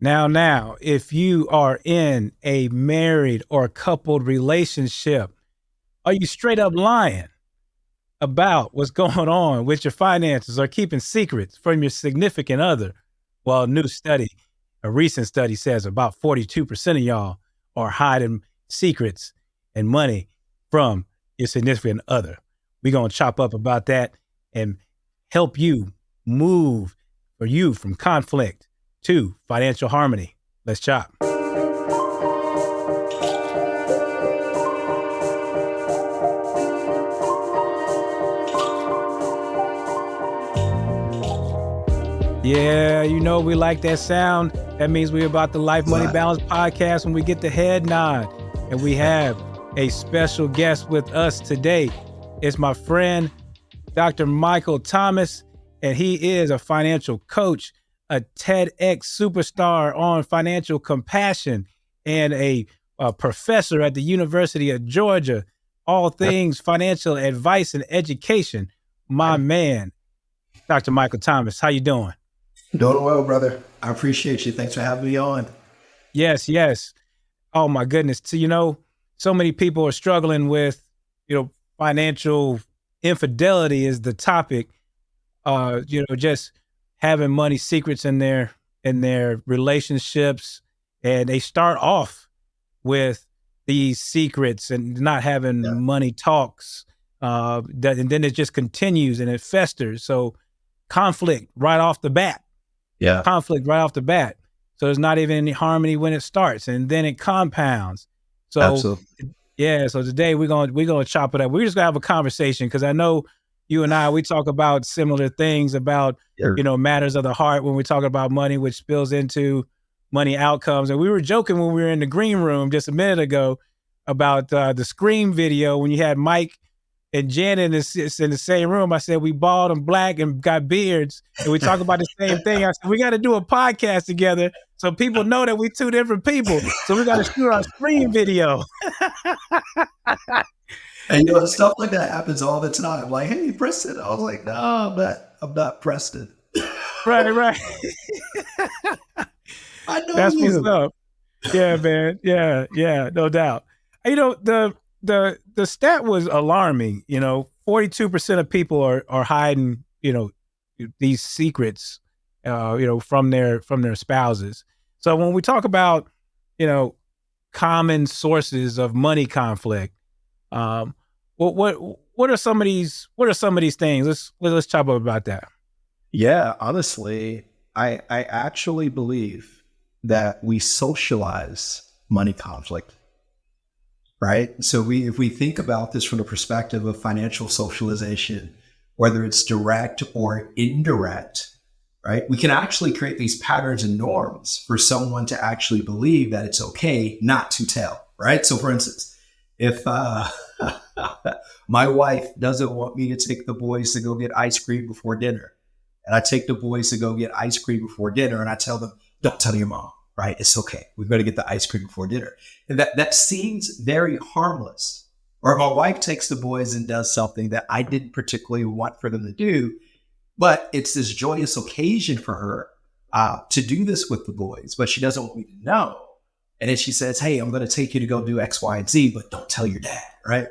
Now, if you are in a married or coupled relationship, are you straight up lying about what's going on with your finances or keeping secrets from your significant other? Well, a recent study says about 42% of y'all are hiding secrets and money from your significant other. We're going to chop up about that and help you move for you from conflict to financial harmony. Let's chop. Yeah, we like that sound. That means we're about the Life Money Balance podcast when we get the head nod. And we have a special guest with us today. It's my friend, Dr. Michael Thomas, and he is a financial coach, a TEDx superstar on financial compassion, and a professor at the University of Georgia, all things financial advice and education. My man, Dr. Michael Thomas, how you doing? Doing well, brother. I appreciate you. Thanks for having me on. Yes. Oh my goodness. So, so many people are struggling with, financial infidelity is the topic. Just having money secrets in their relationships, and they start off with these secrets and not having money talks. And then it just continues and it festers. So conflict right off the bat. So there's not even any harmony when it starts, and then it compounds. So Absolutely. So today we're gonna chop it up. We're just gonna have a conversation because I know you and I, we talk about similar things about matters of the heart when we talk about money, which spills into money outcomes. And we were joking when we were in the green room just a minute ago about the Scream video when you had Mike and Janet in the same room. I said, we bald and black and got beards, and we talk about the same thing. I said, we got to do a podcast together so people know that we two different people. So we got to shoot our Scream video. And stuff like that happens all the time. Like, hey, Preston. I was like, no, I'm not Preston. Right. I know that's you. What's up. Yeah, man. Yeah, no doubt. The stat was alarming. 42% of people are hiding, these secrets, from their spouses. So when we talk about, common sources of money conflict, what are some of these things? Let's chop up about that. Yeah, honestly, I actually believe that we socialize money conflict. Right? So if we think about this from the perspective of financial socialization, whether it's direct or indirect, right? We can actually create these patterns and norms for someone to actually believe that it's okay not to tell, right? So for instance, if my wife doesn't want me to take the boys to go get ice cream before dinner, and I take the boys to go get ice cream before dinner, and I tell them, don't tell your mom. Right? It's okay. We've got to get the ice cream before dinner. And that seems very harmless. Or if my wife takes the boys and does something that I didn't particularly want for them to do, but it's this joyous occasion for her to do this with the boys, but she doesn't want me to know. And then she says, hey, I'm going to take you to go do X, Y, and Z, but don't tell your dad, right?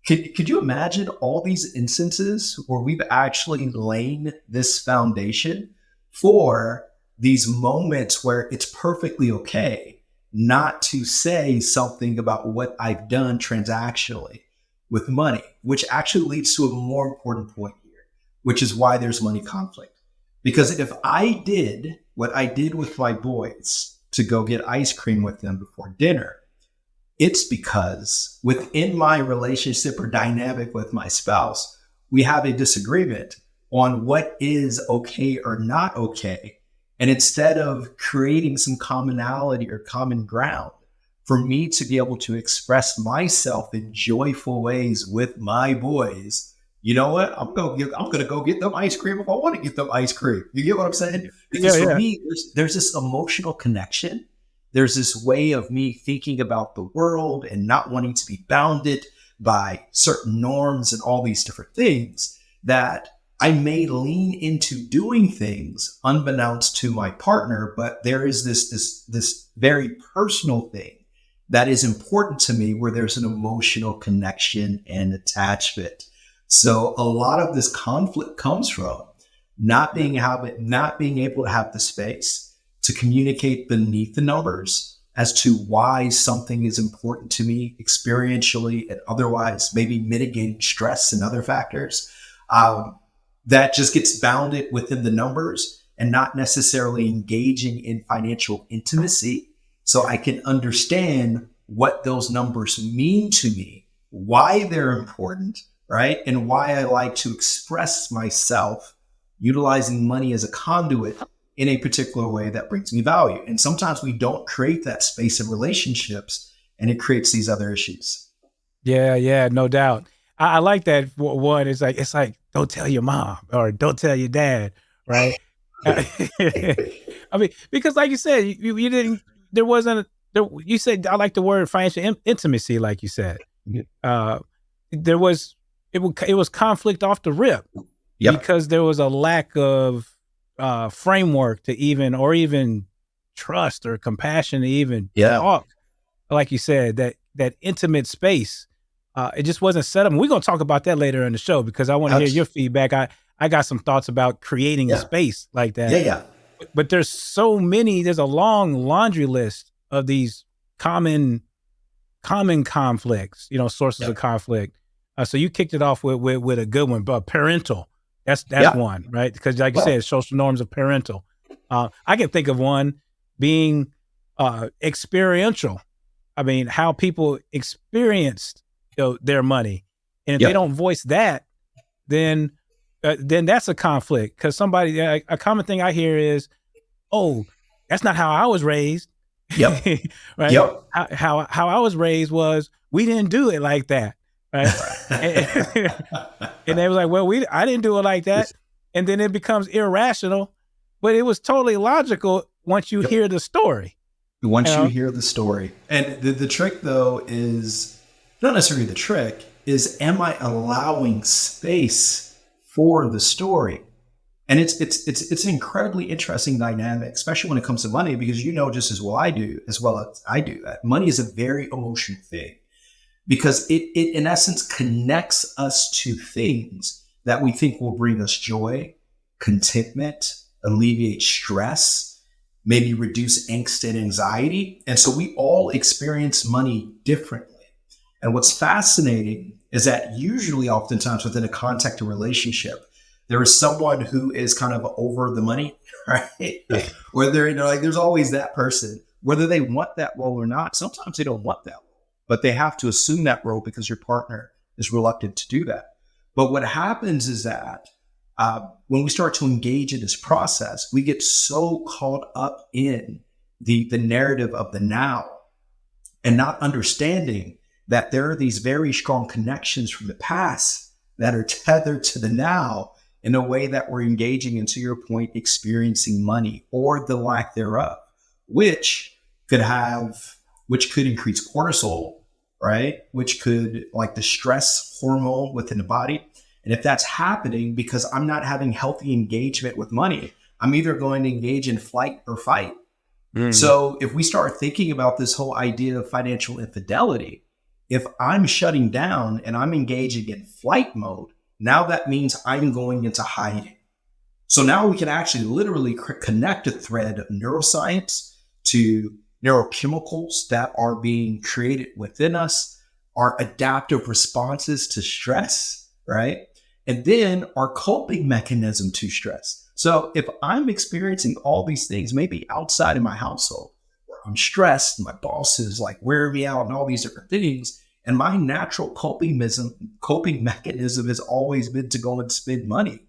Could you imagine all these instances where we've actually laid this foundation for these moments where it's perfectly okay not to say something about what I've done transactionally with money, which actually leads to a more important point here, which is why there's money conflict. Because if I did what I did with my boys to go get ice cream with them before dinner, it's because within my relationship or dynamic with my spouse, we have a disagreement on what is okay or not okay. And instead of creating some commonality or common ground for me to be able to express myself in joyful ways with my boys, you know what? I'm going to go get them ice cream if I want to get them ice cream. You get what I'm saying? Because for me, there's this emotional connection. There's this way of me thinking about the world and not wanting to be bounded by certain norms and all these different things that I may lean into doing things unbeknownst to my partner, but there is this very personal thing that is important to me where there's an emotional connection and attachment. So a lot of this conflict comes from not being able to have the space to communicate beneath the numbers as to why something is important to me experientially and otherwise, maybe mitigating stress and other factors. That just gets bounded within the numbers and not necessarily engaging in financial intimacy. So I can understand what those numbers mean to me, why they're important, right? And why I like to express myself utilizing money as a conduit in a particular way that brings me value. And sometimes we don't create that space in relationships, and it creates these other issues. Yeah, no doubt. I like that one. It's like don't tell your mom or don't tell your dad, right? I mean, because like you said, you didn't. There wasn't. There, you said I like the word financial intimacy, like you said. Uh, there was it was conflict off the rip Yep. because there was a lack of framework to even trust or compassion to even Yeah. talk. Like you said, that intimate space. It just wasn't set up. And we're gonna talk about that later in the show because I want to hear your feedback. I got some thoughts about creating a Yeah. space like Yeah. that. Yeah. But there's so many. There's a long laundry list of these common conflicts. Sources of Yep. conflict. So you kicked it off with a good one, but parental. That's Yeah. one, right? Because like you Well, said, social norms of parental. I can think of one being experiential. I mean, how people experienced their money, and if they yep. don't voice that, then that's a conflict. Because a common thing I hear is, "Oh, that's not how I was raised," Yep. right? Yep. How I was raised was we didn't do it like that, right? And, and they was like, "Well, I didn't do it like that," and then it becomes irrational, but it was totally logical once you Yep. hear the story. You Once you know? hear the story. And the trick, though, is not necessarily the trick, is am I allowing space for the story? And it's an incredibly interesting dynamic, especially when it comes to money, because just as well as I do, that money is a very emotional thing because it in essence connects us to things that we think will bring us joy, contentment, alleviate stress, maybe reduce angst and anxiety. And so we all experience money differently. And what's fascinating is that usually, oftentimes, within a contact or relationship, there is someone who is kind of over the money, right? Where there's always that person, whether they want that role or not. Sometimes they don't want that role, but they have to assume that role because your partner is reluctant to do that. But what happens is that when we start to engage in this process, we get so caught up in the narrative of the now and not understanding that there are these very strong connections from the past that are tethered to the now in a way that we're engaging in, to your point, experiencing money or the lack thereof, which could increase cortisol, right? Which could, like the stress hormone within the body. And if that's happening because I'm not having healthy engagement with money, I'm either going to engage in flight or fight. So if we start thinking about this whole idea of financial infidelity, if I'm shutting down and I'm engaging in flight mode, now that means I'm going into hiding. So now we can actually literally connect a thread of neuroscience to neurochemicals that are being created within us, our adaptive responses to stress, right? And then our coping mechanism to stress. So if I'm experiencing all these things, maybe outside of my household, where I'm stressed, my boss is like wearing me out and all these different things, and my natural coping mechanism has always been to go and spend money.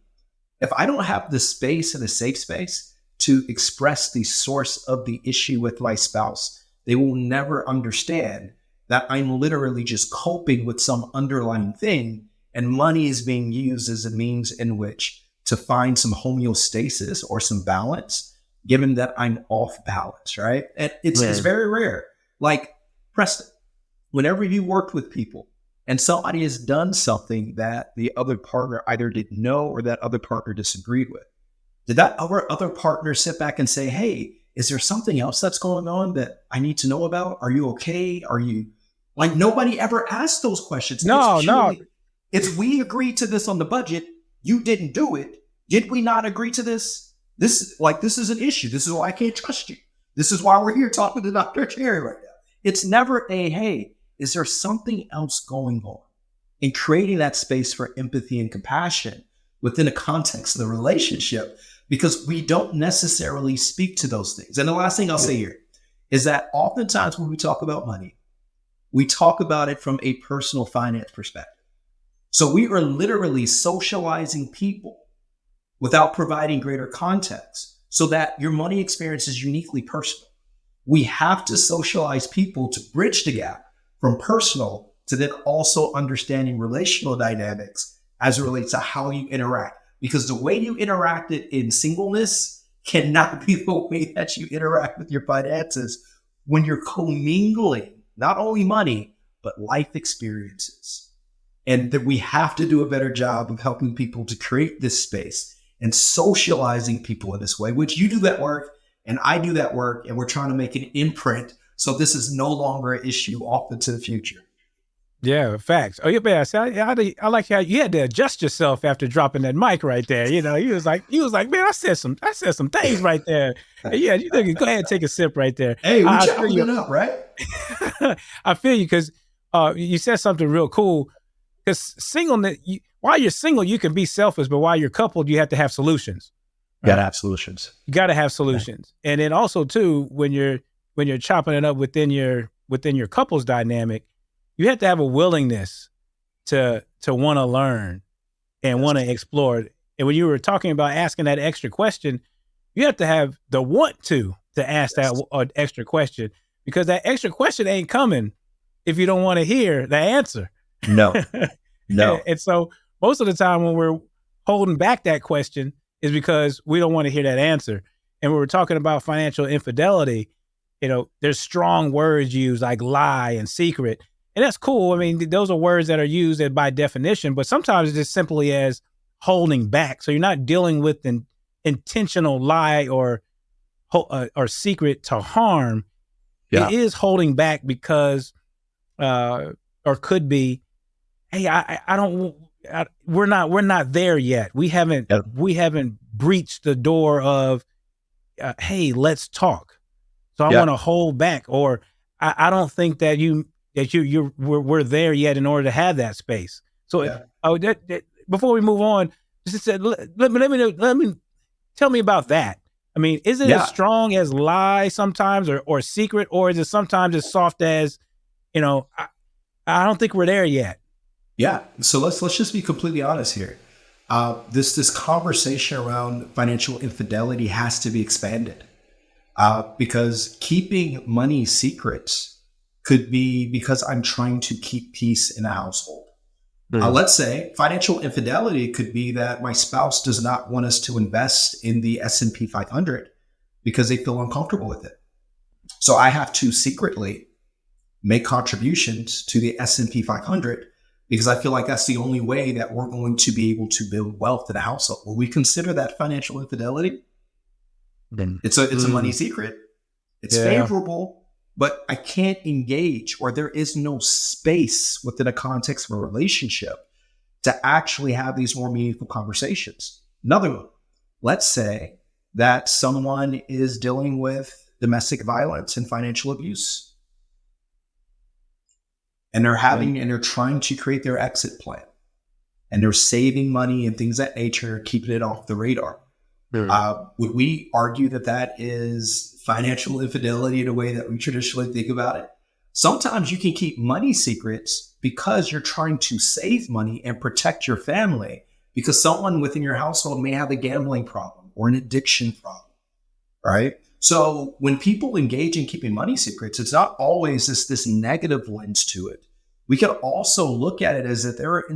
If I don't have the space and a safe space to express the source of the issue with my spouse, they will never understand that I'm literally just coping with some underlying thing, and money is being used as a means in which to find some homeostasis or some balance, given that I'm off balance, right? And it's very rare. Like, Preston, whenever you worked with people, and somebody has done something that the other partner either didn't know or that other partner disagreed with. Did that other partner sit back and say, hey, is there something else that's going on that I need to know about? Are you okay? Are you like, nobody ever asked those questions. No, no. It's we agreed to this on the budget. You didn't do it. Did we not agree to this? This is an issue. This is why I can't trust you. This is why we're here talking to Dr. Cherry right now. It's never a, hey, is there something else going on? And creating that space for empathy and compassion within a context of the relationship, because we don't necessarily speak to those things. And the last thing I'll say here is that oftentimes when we talk about money, we talk about it from a personal finance perspective. So we are literally socializing people without providing greater context so that your money experience is uniquely personal. We have to socialize people to bridge the gap from personal to then also understanding relational dynamics as it relates to how you interact. Because the way you interacted in singleness cannot be the way that you interact with your finances when you're commingling not only money, but life experiences. And that we have to do a better job of helping people to create this space and socializing people in this way, which you do that work and I do that work, and we're trying to make an imprint so this is no longer an issue off into the future. Yeah, facts. Oh, yeah, man. I like how you had to adjust yourself after dropping that mic right there. You know, he was like, man, I said some things right there. And yeah, you think, go ahead and take a sip right there. Hey, we chopping it up, right? I feel you because you said something real cool. Because singleness, while you're single, you can be selfish, but while you're coupled, you have to have solutions. You gotta have solutions. You gotta have solutions, okay. And then also too, when you're chopping it up within your couple's dynamic, you have to have a willingness to want to learn and want to explore it. And when you were talking about asking that extra question, you have to have the want to ask that extra question, because that extra question ain't coming if you don't want to hear the answer. No. And so most of the time when we're holding back that question is because we don't want to hear that answer. And when we're talking about financial infidelity, you know, there's strong words used like lie and secret. And that's cool. I mean, those are words that are used by definition, but sometimes it's just simply as holding back. So you're not dealing with an intentional lie or secret to harm. Yeah. It is holding back because, or could be, hey, we're not there yet. We haven't breached the door of, hey, let's talk. So I want to hold back, or I don't think that we're there yet in order to have that space. So before we move on, just said, let me tell me about that. I mean, is it as strong as lie sometimes, or secret, or is it sometimes as soft as, you know, I don't think we're there yet. Yeah. So let's just be completely honest here. This conversation around financial infidelity has to be expanded, because keeping money secrets could be because I'm trying to keep peace in a household. Let's say financial infidelity could be that my spouse does not want us to invest in the S&P 500 because they feel uncomfortable with it. So I have to secretly make contributions to the S&P 500 because I feel like that's the only way that we're going to be able to build wealth in a household. Will we consider that financial infidelity? Then it's a money secret. It's favorable, but I can't engage, or there is no space within a context of a relationship to actually have these more meaningful conversations. Another one, let's say that someone is dealing with domestic violence and financial abuse, and they're trying to create their exit plan, and they're saving money and things of that nature, keeping it off the radar. Would we argue that is financial infidelity in a way that we traditionally think about it? Sometimes you can keep money secrets because you're trying to save money and protect your family, because someone within your household may have a gambling problem or an addiction problem, right? So when people engage in keeping money secrets, it's not always this negative lens to it. We can also look at it as that there are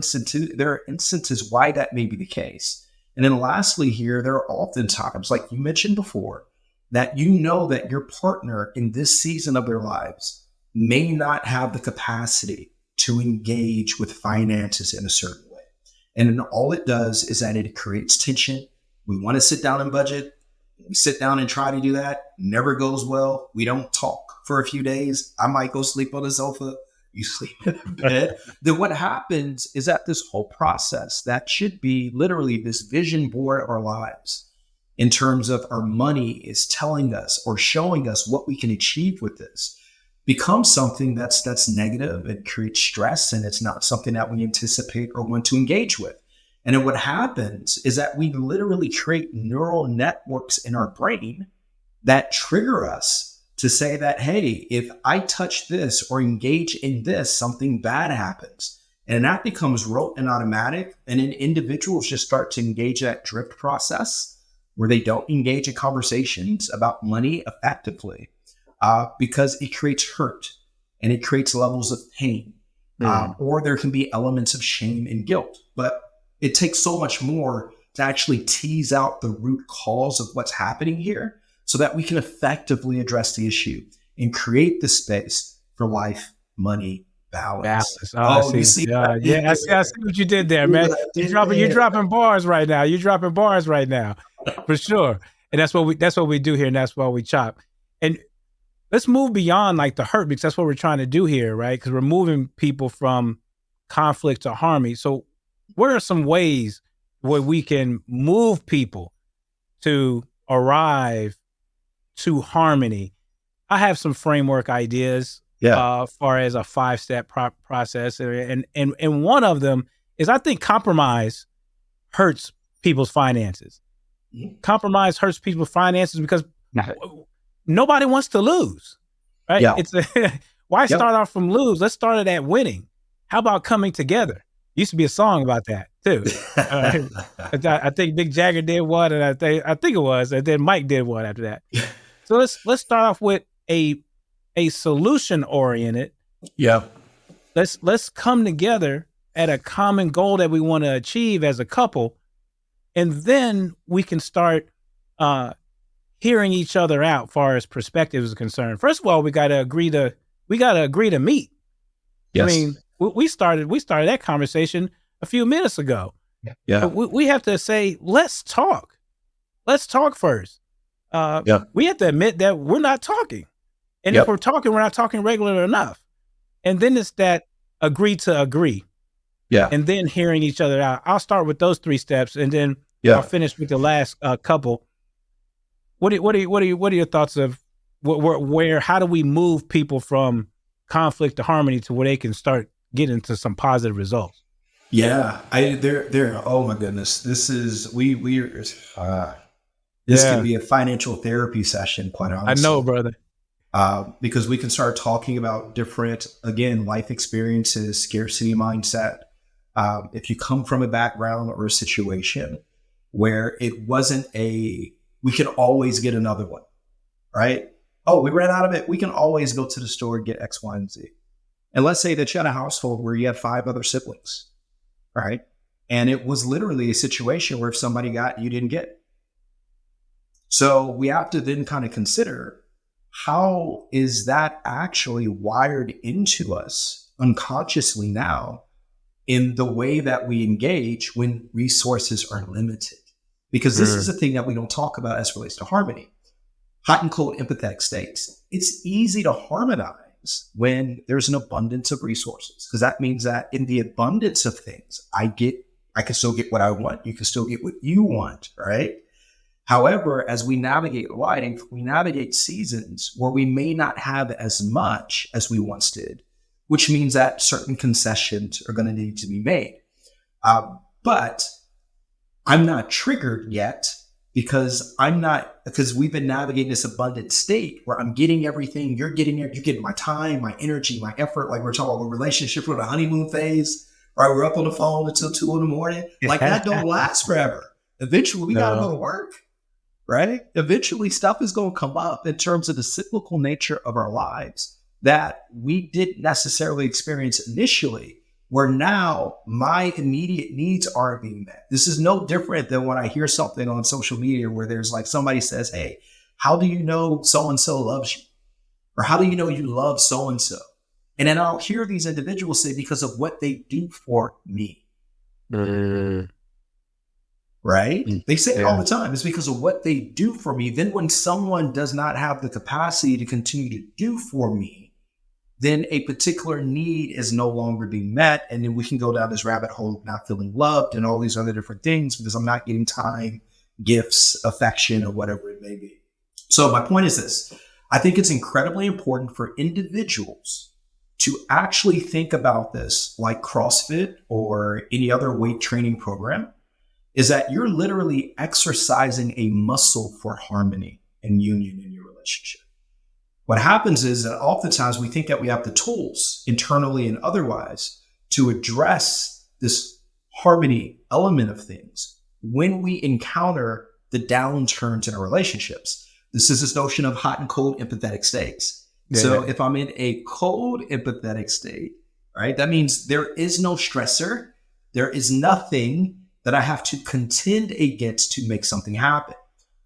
instances why that may be the case. And then lastly here, there are often times, like you mentioned before, that you know that your partner in this season of their lives may not have the capacity to engage with finances in a certain way. And then all it does is that it creates tension. We want to sit down and budget. We sit down and try to do that. Never goes well. We don't talk for a few days. I might go sleep on the sofa. You sleep in bed. Then what happens is that this whole process that should be literally this vision board of our lives in terms of our money is telling us or showing us what we can achieve with this becomes something that's negative and creates stress, and it's not something that we anticipate or want to engage with. And then what happens is that we literally create neural networks in our brain that trigger us to say that, hey, if I touch this or engage in this, something bad happens. And that becomes rote and automatic. And then individuals just start to engage that drift process where they don't engage in conversations about money effectively because it creates hurt and it creates levels of pain. Or there can be elements of shame and guilt. But it takes so much more to actually tease out the root cause of what's happening here, so that we can effectively address the issue and create the space for life, money, balance. Oh, you see, I see what you did there, man. You're dropping bars right now. You're dropping bars right now, for sure. And that's what we do here, and that's why we chop. And let's move beyond like the hurt, because that's what we're trying to do here, right? Because we're moving people from conflict to harmony. So, what are some ways where we can move people to arrive to harmony? I have some framework ideas far as a 5-step process. And one of them is, I think compromise hurts people's finances. Compromise hurts people's finances because nobody wants to lose, right? Yeah. It's why start off from lose? Let's start it at winning. How about coming together? Used to be a song about that too. I think Mick Jagger did one, and I think it was, and then Mike did one after that. So let's start off with a solution oriented. Yeah. Let's come together at a common goal that we want to achieve as a couple, and then we can start hearing each other out far as perspectives are concerned. First of all, we gotta agree to meet. Yes. I mean, we started that conversation a few minutes ago. Yeah. But we have to say, let's talk. Let's talk first. We have to admit that we're not talking. And if we're talking, we're not talking regular enough. And then it's that agree to agree. Yeah. And then hearing each other out. I'll start with those 3 steps, and then I'll finish with the last couple. What are your thoughts of where how do we move people from conflict to harmony to where they can start getting to some positive results? Yeah, oh my goodness, this is this could be a financial therapy session, quite honestly. I know, brother. Because we can start talking about different, again, life experiences, scarcity mindset. If you come from a background or a situation where it wasn't we can always get another one, right? Oh, we ran out of it. We can always go to the store and get X, Y, and Z. And let's say that you had a household where you had 5 other siblings, right? And it was literally a situation where if somebody got, you didn't get. So we have to then kind of consider, how is that actually wired into us unconsciously now in the way that we engage when resources are limited? Because this is a thing that we don't talk about as it relates to harmony. Hot and cold empathetic states. It's easy to harmonize when there's an abundance of resources, because that means that in the abundance of things, I can still get what I want. You can still get what you want, right? However, as we navigate life, we navigate seasons where we may not have as much as we once did, which means that certain concessions are going to need to be made. But I'm not triggered yet because we've been navigating this abundant state where I'm getting everything, you're getting my time, my energy, my effort. Like we're talking about a relationship with a honeymoon phase, right? We're up on the phone until 2 a.m. Like that don't last forever. Eventually we got to go to work, right? Eventually stuff is going to come up in terms of the cyclical nature of our lives that we didn't necessarily experience initially, where now my immediate needs aren't being met. This is no different than when I hear something on social media where there's like somebody says, hey, how do you know so-and-so loves you? Or how do you know you love so-and-so? And then I'll hear these individuals say, because of what they do for me. Right? They say it all the time. It's because of what they do for me. Then when someone does not have the capacity to continue to do for me, then a particular need is no longer being met. And then we can go down this rabbit hole of not feeling loved and all these other different things because I'm not getting time, gifts, affection, or whatever it may be. So my point is this. I think it's incredibly important for individuals to actually think about this like CrossFit or any other weight training program, is that you're literally exercising a muscle for harmony and union in your relationship. What happens is that oftentimes we think that we have the tools internally and otherwise to address this harmony element of things when we encounter the downturns in our relationships. This is this notion of hot and cold empathetic states. So if I'm in a cold empathetic state, right, that means there is no stressor. There is nothing that I have to contend against to make something happen.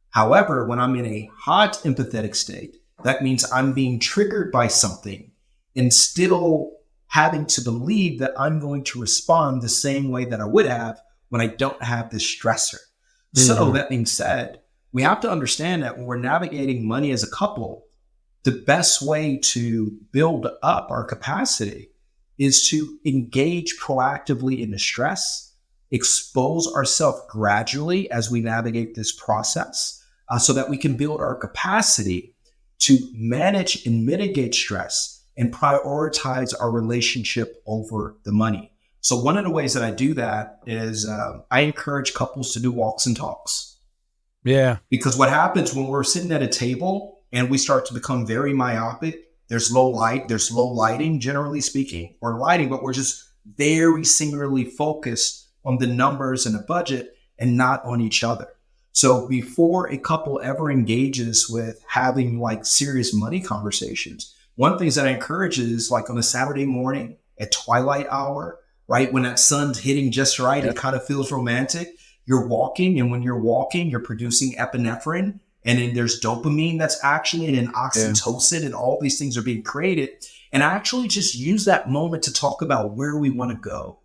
However, when I'm in a hot empathetic state, that means I'm being triggered by something and still having to believe that I'm going to respond the same way that I would have when I don't have this stressor. So that being said, we have to understand that when we're navigating money as a couple, the best way to build up our capacity is to engage proactively in the stress, expose ourselves gradually as we navigate this process so that we can build our capacity to manage and mitigate stress and prioritize our relationship over the money. So one of the ways that I do that is I encourage couples to do walks and talks. Yeah. Because what happens when we're sitting at a table and we start to become very myopic, there's low lighting, generally speaking, or lighting, but we're just very singularly focused on the numbers and the budget and not on each other. So before a couple ever engages with having like serious money conversations, one of the things that I encourage is like on a Saturday morning at twilight hour, right? When that sun's hitting just right, it kind of feels romantic. You're walking, and when you're walking, you're producing epinephrine, and then there's dopamine that's actually in oxytocin, and all these things are being created. And I actually just use that moment to talk about where we want to go.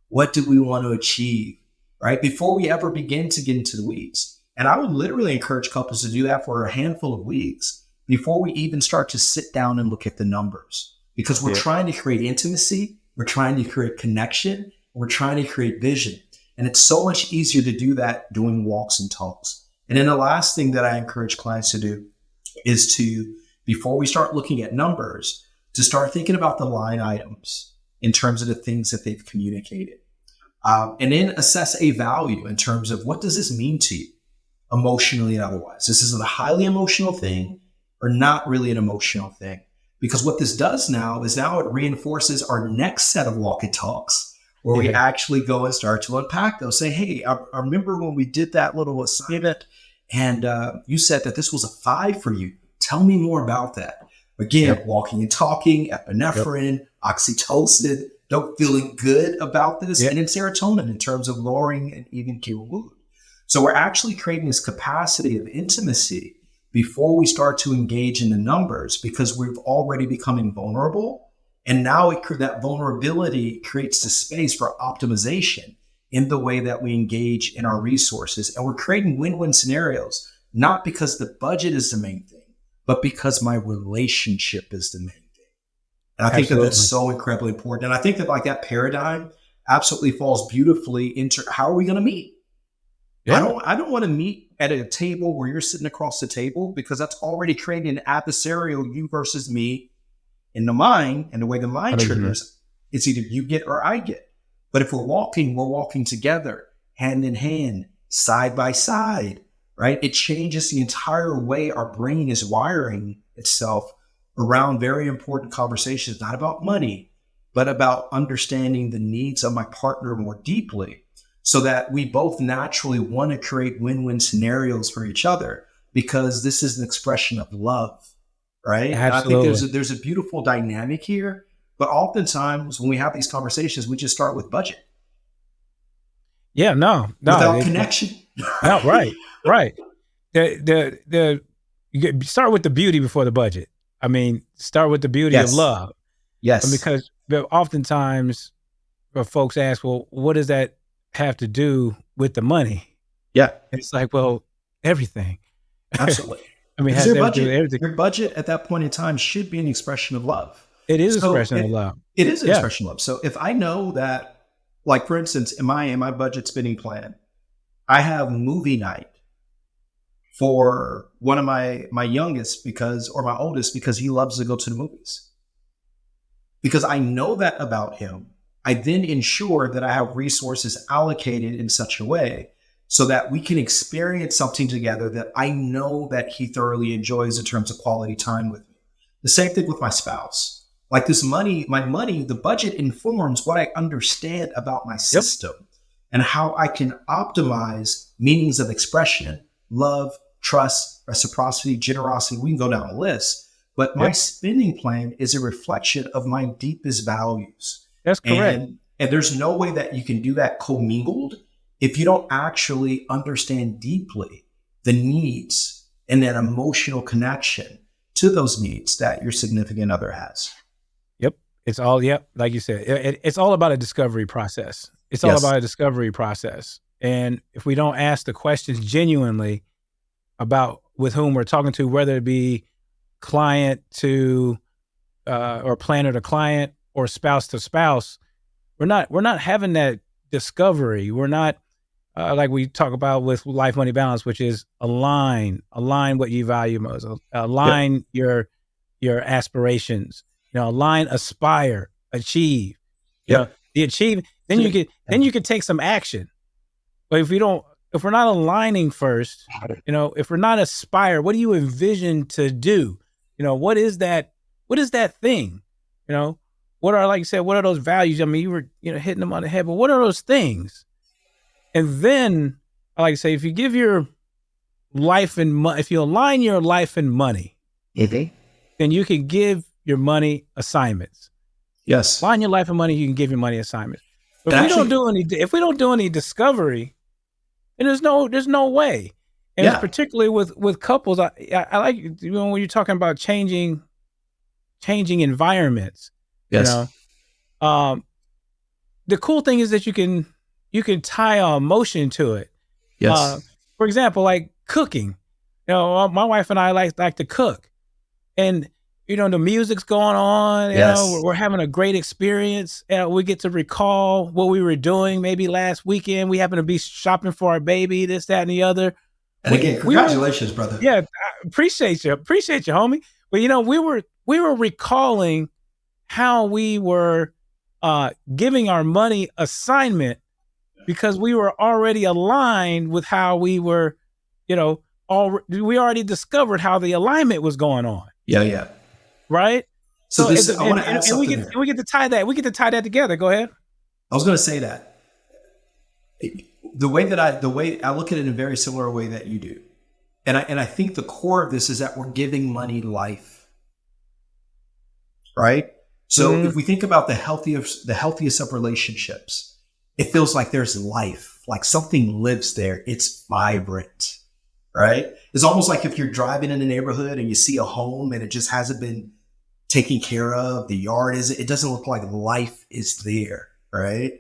What do we want to achieve, right? Before we ever begin to get into the weeds. And I would literally encourage couples to do that for a handful of weeks before we even start to sit down and look at the numbers. Because we're trying to create intimacy, we're trying to create connection, we're trying to create vision. And it's so much easier to do that doing walks and talks. And then the last thing that I encourage clients to do is to, before we start looking at numbers, to start thinking about the line items in terms of the things that they've communicated. And then assess a value in terms of what does this mean to you emotionally and otherwise. This is a highly emotional thing or not really an emotional thing. Because what this does now is now it reinforces our next set of walk and talks where we actually go and start to unpack those. Say, hey, I remember when we did that little assignment and you said that this was a 5 for you. Tell me more about that. Again, walking and talking, epinephrine, oxytocin, feeling good about this, and then serotonin in terms of lowering and even cure mood. So we're actually creating this capacity of intimacy before we start to engage in the numbers because we've already becoming vulnerable. And now that vulnerability creates the space for optimization in the way that we engage in our resources. And we're creating win-win scenarios, not because the budget is the main thing, but because my relationship is the main thing. And I think that that's so incredibly important. And I think that like that paradigm absolutely falls beautifully into how are we going to meet? Yeah. I don't want to meet at a table where you're sitting across the table because that's already creating an adversarial you versus me in the mind. And the way the mind triggers, it's either you get or I get. But if we're walking together, hand in hand, side by side, right? It changes the entire way our brain is wiring itself around very important conversations, not about money, but about understanding the needs of my partner more deeply so that we both naturally want to create win-win scenarios for each other because this is an expression of love, right? Absolutely. And I think there's a beautiful dynamic here, but oftentimes when we have these conversations, we just start with budget. Yeah, no. Without connection. No, right. You start with the beauty before the budget. I mean, start with the beauty of love. Yes. Because oftentimes folks ask, well, what does that have to do with the money? Yeah. And it's like, well, everything. I Absolutely. mean, it Because has everything to do with everything. your budget at that point in time should be an expression of love. It is So expression of love. it is an Yeah. expression of love. So if I know that, like for instance, in my budget spending plan, I have movie night for one of my youngest or my oldest because he loves to go to the movies. Because I know that about him, I then ensure that I have resources allocated in such a way so that we can experience something together that I know that he thoroughly enjoys in terms of quality time with me. The same thing with my spouse. Like this money, my money, the budget informs what I understand about my Yep. system and how I can optimize meanings of expression, love, trust, reciprocity, generosity. We can go down a list. But my Yep. spending plan is a reflection of my deepest values. That's correct. And there's no way that you can do that commingled if you don't actually understand deeply the needs and that emotional connection to those needs that your significant other has. Yep. It's all, yep. Like you said, it's all about a discovery process. It's all Yes. about a discovery process. And if we don't ask the questions genuinely about with whom we're talking to, whether it be client to or planner to client or spouse to spouse, we're not having that discovery. We're not like we talk about with life money balance, which is align what you value most, Yep. align your aspirations, align, aspire, achieve, Yep. the achieve. Then you can take some action. But if we're not aligning first, if we're not aspire, what do you envision to do? What is that? What is that thing? What are, like you said, what are those values? I mean, you were, hitting them on the head, but what are those things? And then, I like to say, if you give your life and money, if you align your life and money, then you can give your money assignments. Yes. Align your life and money, you can give your money assignments. But And if we don't do any discovery, then there's no way. And it's yeah. particularly with couples. I like, when you're talking about changing environments. Yes. The cool thing is that you can tie a emotion to it. Yes. For example, like cooking. My wife and I like to cook, and the music's going on. Yes. We're having a great experience. We get to recall what we were doing. Maybe last weekend we happened to be shopping for our baby, this, that, and the other. And again, congratulations, brother. Yeah, I appreciate you, homie. But we were recalling how we were giving our money assignment because we were already aligned with how we were, we already discovered how the alignment was going on. Yeah. Right. So I want to add something there. We get to tie that together. Go ahead. I was going to say that the way I look at it in a very similar way that you do. And I think the core of this is that we're giving money life. Right? So if we think about the healthiest of relationships, it feels like there's life, like something lives there. It's vibrant, right? It's almost like if you're driving in a neighborhood and you see a home and it just hasn't been taken care of, the yard it doesn't look like life is there, right?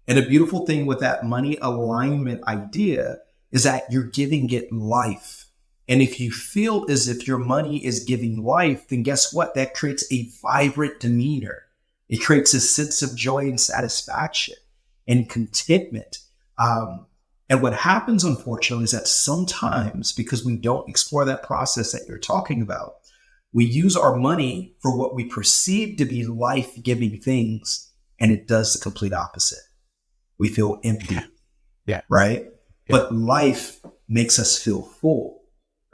And a beautiful thing with that money alignment idea is that you're giving it life. And if you feel as if your money is giving life, then guess what? That creates a vibrant demeanor. It creates a sense of joy and satisfaction and contentment. And what happens, unfortunately, is that sometimes, because we don't explore that process that you're talking about, we use our money for what we perceive to be life-giving things, and it does the complete opposite. We feel empty, right? Yeah. But life makes us feel full,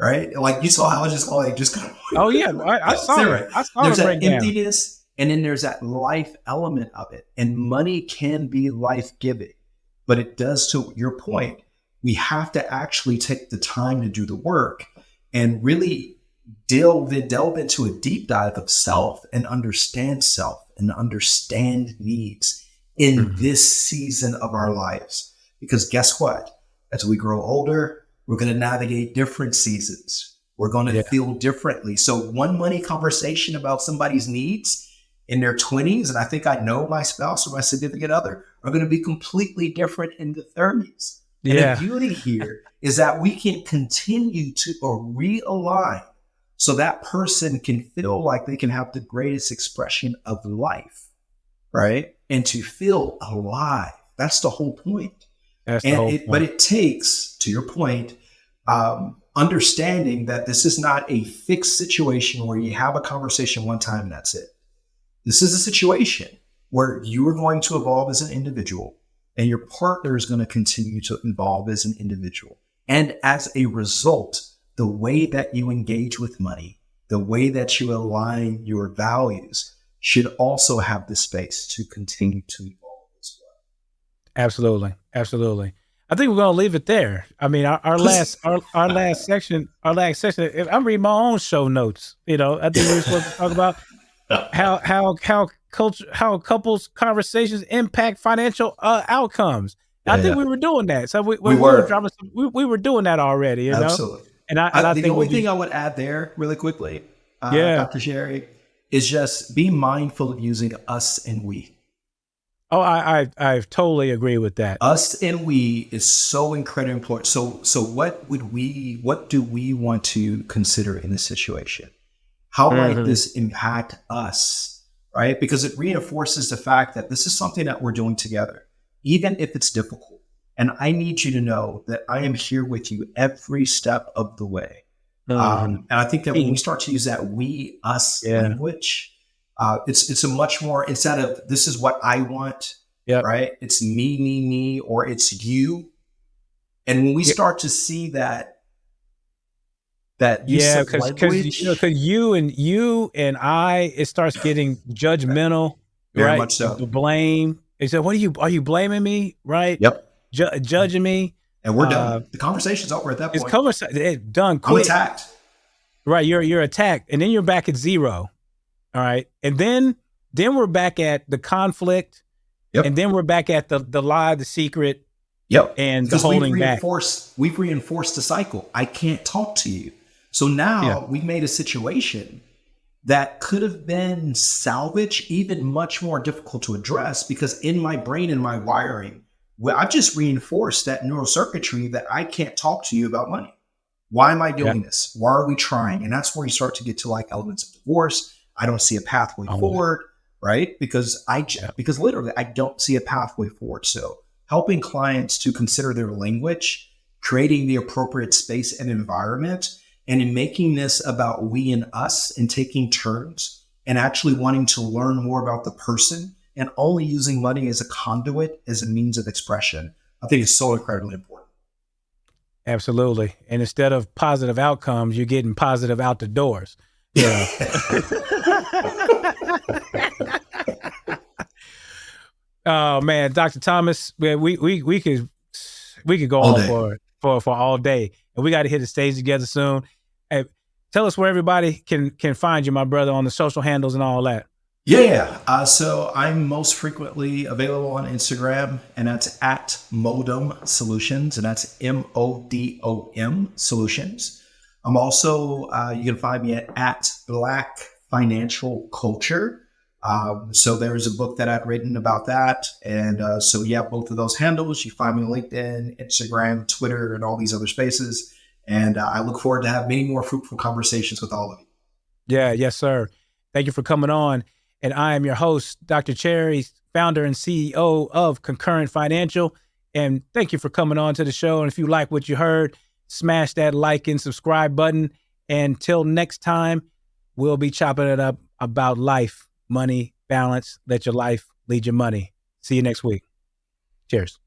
right? Like you saw how I just kind of. Oh yeah, I saw it. Right. There's that emptiness, and then there's that life element of it. And money can be life-giving, but it does, to your point, we have to actually take the time to do the work and really delve into a deep dive of self and understand needs in this season of our lives. Because guess what? As we grow older, we're going to navigate different seasons. We're going to feel differently. So one money conversation about somebody's needs in their 20s, and I think I know my spouse or my significant other, are going to be completely different in the 30s. And the Yeah. beauty here is that we can continue to or realign so that person can feel like they can have the greatest expression of life, right? And to feel alive. That's the whole point. That's the whole But point. it takes, to your point, understanding that this is not a fixed situation where you have a conversation one time and that's it. This is a situation where you are going to evolve as an individual and your partner is going to continue to evolve as an individual. And as a result, the way that you engage with money, the way that you align your values should also have the space to continue to evolve as Absolutely. Absolutely. I think we're going to leave it there. I mean, our last section, if I'm reading my own show notes, I think we were supposed to talk about how couples conversations impact financial outcomes. I think yeah. we were doing that. So We we were were. dropping we were doing that already, Absolutely. And I The think only we thing just I would add there really quickly, yeah. Dr. Sherry, is just be mindful of using us and we. Oh, I totally agree with that. Us and we is so incredibly important. So what do we want to consider in this situation? How might Mhm. this impact us? Right? Because it reinforces the fact that this is something that we're doing together, even if it's difficult. And I need you to know that I am here with you every step of the way. Mhm. And I think that when we Hey, start to use that we us yeah. language, it's a much more, instead of this is what I want, Yep. right? It's me, or it's you. And when we Yeah. start to see that use Yeah, of because language, you and I, it starts getting judgmental, very right? much The so. blame. They said, "What are you blaming me?" Right? Yep. Judging me. And we're Uh, done. The conversation's over at that it's point. conversation. It's done I'm quick. attacked. Right? You're attacked, and then you're back at zero. All right, and then we're back at the conflict, and Yep. then we're back at the lie, the secret, Yep. and the Because holding back. we've reinforced the cycle. I can't talk to you. So Yeah. now we've made a situation that could have been salvaged, even much more difficult to address, because in my brain and my wiring, well, I've just reinforced that neural circuitry that I can't talk to you about money. Why am I Yeah. doing this? Why are we trying? And that's where you start to get to like elements of divorce. I don't see a pathway Oh, forward, right? Because yeah. because literally I don't see a pathway forward. So helping clients to consider their language, creating the appropriate space and environment, and in making this about we and us and taking turns and actually wanting to learn more about the person and only using money as a conduit, as a means of expression, I think is so incredibly important. Absolutely. And instead of positive outcomes, you're getting positive out the doors. You know. Oh man, Dr. Thomas, man, we could go All on day. for all day, and we got to hit the stage together soon. Hey, tell us where everybody can find you, my brother, on the social handles and all that. Yeah. So I'm most frequently available on Instagram, and that's at Modem Solutions, and that's MODOM Solutions. I'm also, you can find me at Black Financial Culture. So there's a book that I've written about that. And so, yeah, both of those handles. You find me on LinkedIn, Instagram, Twitter, and all these other spaces. And I look forward to have many more fruitful conversations with all of you. Yeah, yes, sir. Thank you for coming on. And I am your host, Dr. Cherry, founder and CEO of Concurrent Financial. And thank you for coming on to the show. And if you like what you heard, smash that like and subscribe button. And till next time, we'll be chopping it up about life, money, balance. Let your life lead your money. See you next week. Cheers.